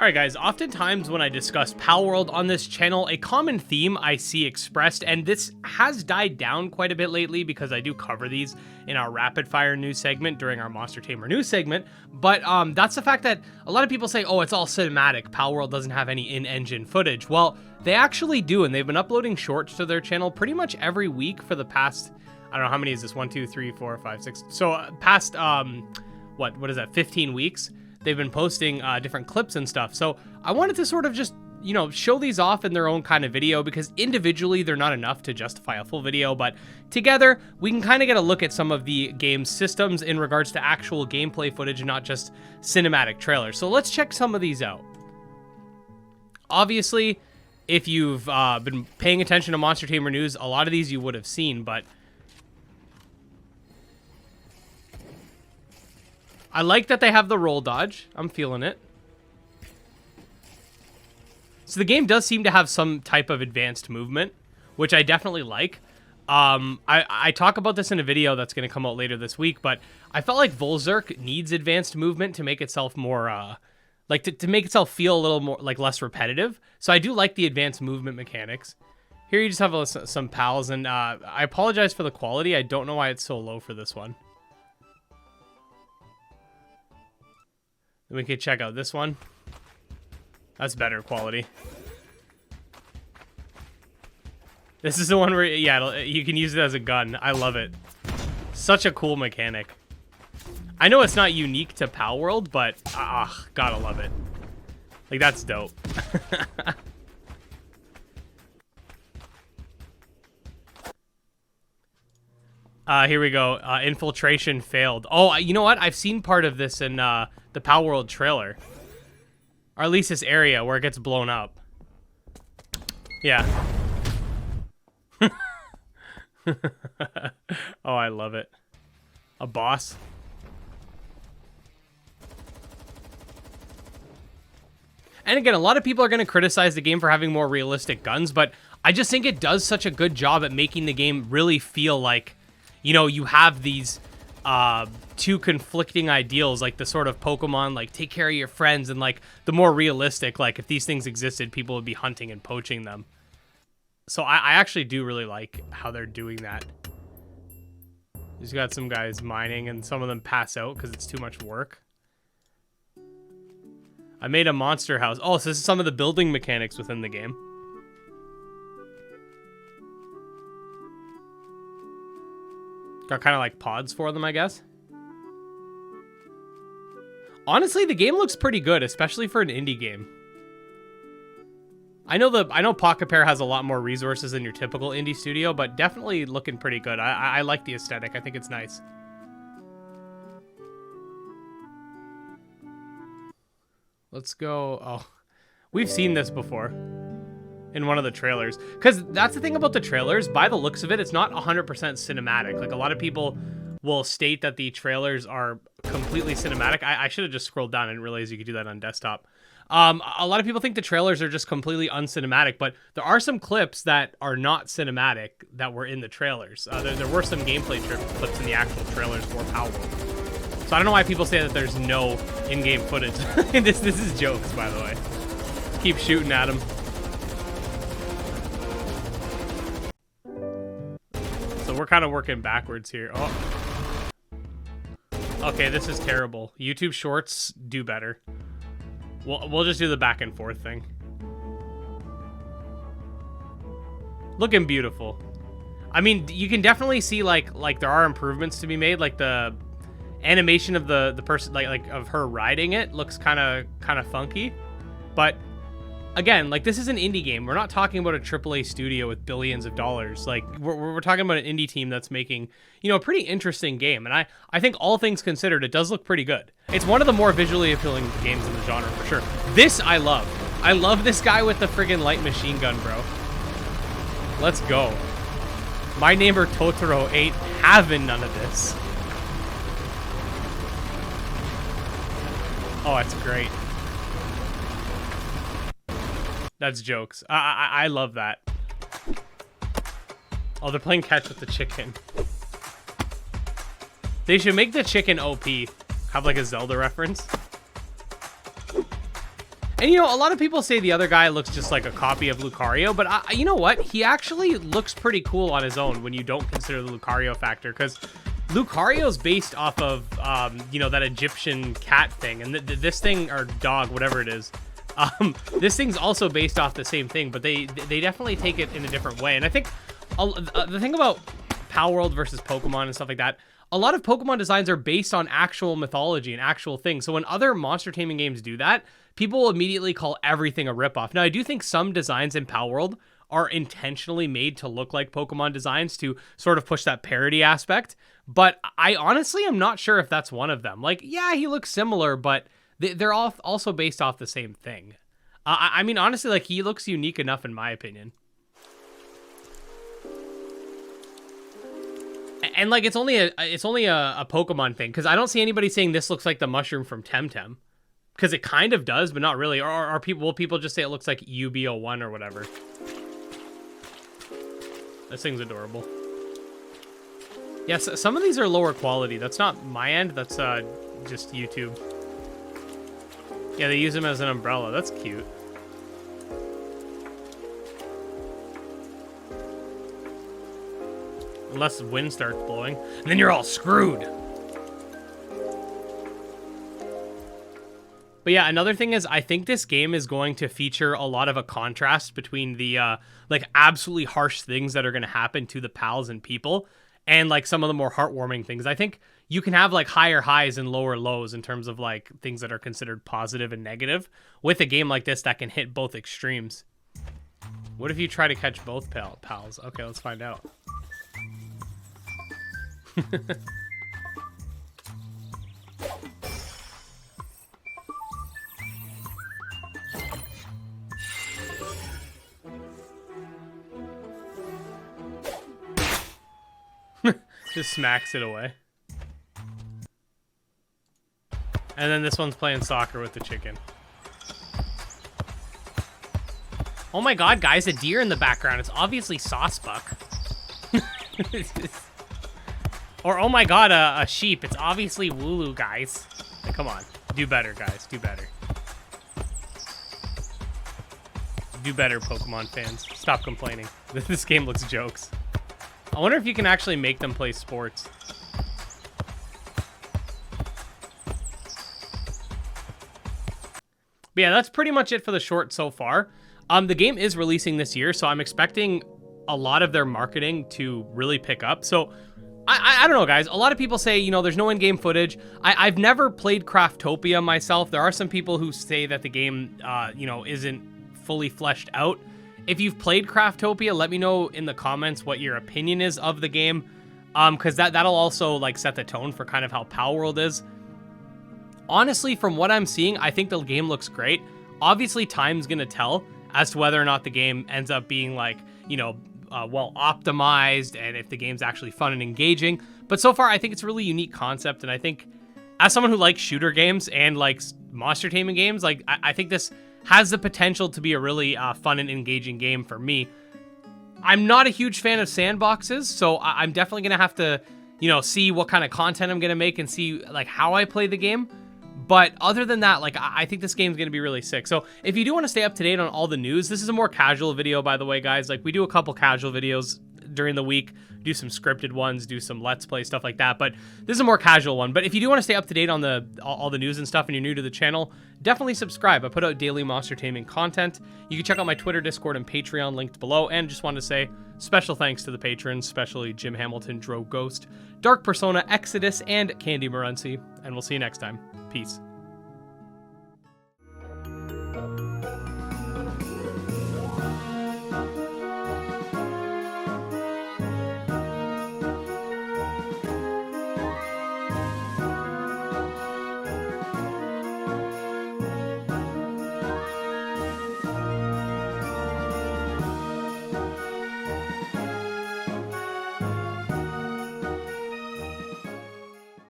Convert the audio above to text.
Alright guys, oftentimes when I discuss Palworld on this channel, a common theme I see expressed, and this has died down quite a bit lately because I do cover these in our rapid fire news segment during our Monster Tamer news segment, but that's the fact that a lot of people say, oh, it's all cinematic, Palworld doesn't have any in-engine footage. Well, they actually do, and they've been uploading shorts to their channel pretty much every week for the past, I don't know, how many is this? 1, 2, 3, 4, 5, 6. So past, what is that, 15 weeks? They've been posting different clips and stuff. So I wanted to sort of just, you know, show these off in their own kind of video because individually they're not enough to justify a full video, but together we can kind of get a look at some of the game's systems in regards to actual gameplay footage and not just cinematic trailers. So let's check some of these out. Obviously, if you've been paying attention to Monster Tamer news, a lot of these you would have seen, but I like that they have the roll dodge. I'm feeling it. So the game does seem to have some type of advanced movement, which I definitely like. I talk about this in a video that's going to come out later this week, but I felt like Volzerk needs advanced movement to make itself more, like to make itself feel a little more, like less repetitive. So I do like the advanced movement mechanics. Here you just have some pals, and I apologize for the quality. I don't know why it's so low for this one. Then we could check out this one. That's better quality. This is the one where, yeah, you can use it as a gun. I love it. Such a cool mechanic. I know it's not unique to Palworld, but gotta love it. Like, that's dope. Here we go. Infiltration failed. Oh, you know what? I've seen part of this in the Palworld trailer. Or at least this area where it gets blown up. Yeah. Oh, I love it. A boss. And again, a lot of people are going to criticize the game for having more realistic guns, but I just think it does such a good job at making the game really feel like, you know, you have these two conflicting ideals, like the sort of Pokemon, like take care of your friends, and like the more realistic, like if these things existed, people would be hunting and poaching them. So I actually do really like how they're doing that. Just got some guys mining, and some of them pass out because it's too much work. I made a monster house. Oh, so this is some of the building mechanics within the game. Got kind of like pods for them, I guess. Honestly, the game looks pretty good, especially for an indie game. I know Pocket Pair has a lot more resources than your typical indie studio, but definitely looking pretty good. I like the aesthetic. I think it's nice. Let's go. Oh, we've seen this before in one of the trailers, because that's the thing about the trailers. By the looks of it, it's not 100% cinematic. Like, a lot of people will state that the trailers are completely cinematic. I should have just scrolled down and realized you could do that on desktop. A lot of people think the trailers are just completely uncinematic, but there are some clips that are not cinematic that were in the trailers. There were some gameplay clips in the actual trailers for Palworld. So I don't know why people say that there's no in-game footage. This is jokes, by the way. Just keep shooting at them. So we're kind of working backwards here. Oh. Okay, this is terrible. YouTube Shorts do better. We'll just do the back and forth thing. Looking beautiful. I mean, you can definitely see like there are improvements to be made. Like the animation of the person, like of her riding it, looks kind of funky. But again, like, this is an indie game. We're not talking about a AAA studio with billions of dollars. Like, we're talking about an indie team that's making, you know, a pretty interesting game. And I think all things considered, it does look pretty good. It's one of the more visually appealing games in the genre, for sure. This I love. I love this guy with the friggin' light machine gun, bro. Let's go. My neighbor Totoro ain't having none of this. Oh, that's great. That's jokes. I love that. Oh, they're playing catch with the chicken. They should make the chicken OP. Have like a Zelda reference. And, you know, a lot of people say the other guy looks just like a copy of Lucario, but you know what? He actually looks pretty cool on his own when you don't consider the Lucario factor, because Lucario's based off of, you know, that Egyptian cat thing, and this thing, or dog, whatever it is, this thing's also based off the same thing, but they definitely take it in a different way. And I think the thing about Palworld versus Pokemon and stuff like that, a lot of Pokemon designs are based on actual mythology and actual things. So when other monster taming games do that, people will immediately call everything a ripoff. Now, I do think some designs in Palworld are intentionally made to look like Pokemon designs to sort of push that parody aspect, but I honestly am not sure if that's one of them. Like, yeah, he looks similar, but they're all also based off the same thing. I mean, honestly, like, he looks unique enough in my opinion. And like, it's only a Pokemon thing, because I don't see anybody saying this looks like the mushroom from Temtem, because it kind of does, but not really. Or will people just say it looks like UB01 or whatever? This thing's adorable. Yes, some of these are lower quality. That's not my end. That's just YouTube. Yeah, they use them as an umbrella. That's cute. Unless wind starts blowing, and then you're all screwed. But yeah, another thing is, I think this game is going to feature a lot of a contrast between the like absolutely harsh things that are going to happen to the pals and people, and like some of the more heartwarming things. I think you can have like higher highs and lower lows in terms of like things that are considered positive and negative with a game like this that can hit both extremes. What if you try to catch both pals? Okay, let's find out. Just smacks it away. And then this one's playing soccer with the chicken. Oh my god, guys, a deer in the background. It's obviously Saucebuck. Or, oh my god, a sheep. It's obviously Wooloo, guys. Like, come on. Do better, guys. Do better. Do better, Pokemon fans. Stop complaining. This game looks jokes. I wonder if you can actually make them play sports. But yeah, that's pretty much it for the short so far. The game is releasing this year, so I'm expecting a lot of their marketing to really pick up. So I don't know, guys. A lot of people say, you know, there's no in-game footage. I've never played Craftopia myself. There are some people who say that the game, you know, isn't fully fleshed out. If you've played Craftopia, let me know in the comments what your opinion is of the game, because that'll also like set the tone for kind of how Palworld is. Honestly, from what I'm seeing, I think the game looks great. Obviously, time's gonna tell as to whether or not the game ends up being like, you know, well optimized, and if the game's actually fun and engaging. But so far, I think it's a really unique concept, and I think as someone who likes shooter games and likes monster taming games, like I think this has the potential to be a really fun and engaging game for me. I'm not a huge fan of sandboxes, so I'm definitely gonna have to, you know, see what kind of content I'm gonna make and see like how I play the game. But other than that, like, I think this game's going to be really sick. So if you do want to stay up to date on all the news, this is a more casual video, by the way, guys. Like, we do a couple casual videos during the week, do some scripted ones, do some Let's Play, stuff like that. But this is a more casual one. But if you do want to stay up to date on all the news and stuff and you're new to the channel, definitely subscribe. I put out daily monster taming content. You can check out my Twitter, Discord, and Patreon linked below. And just wanted to say special thanks to the patrons, especially Jim Hamilton, Dro Ghost, Dark Persona, Exodus, and Candy Morency. And we'll see you next time. Peace.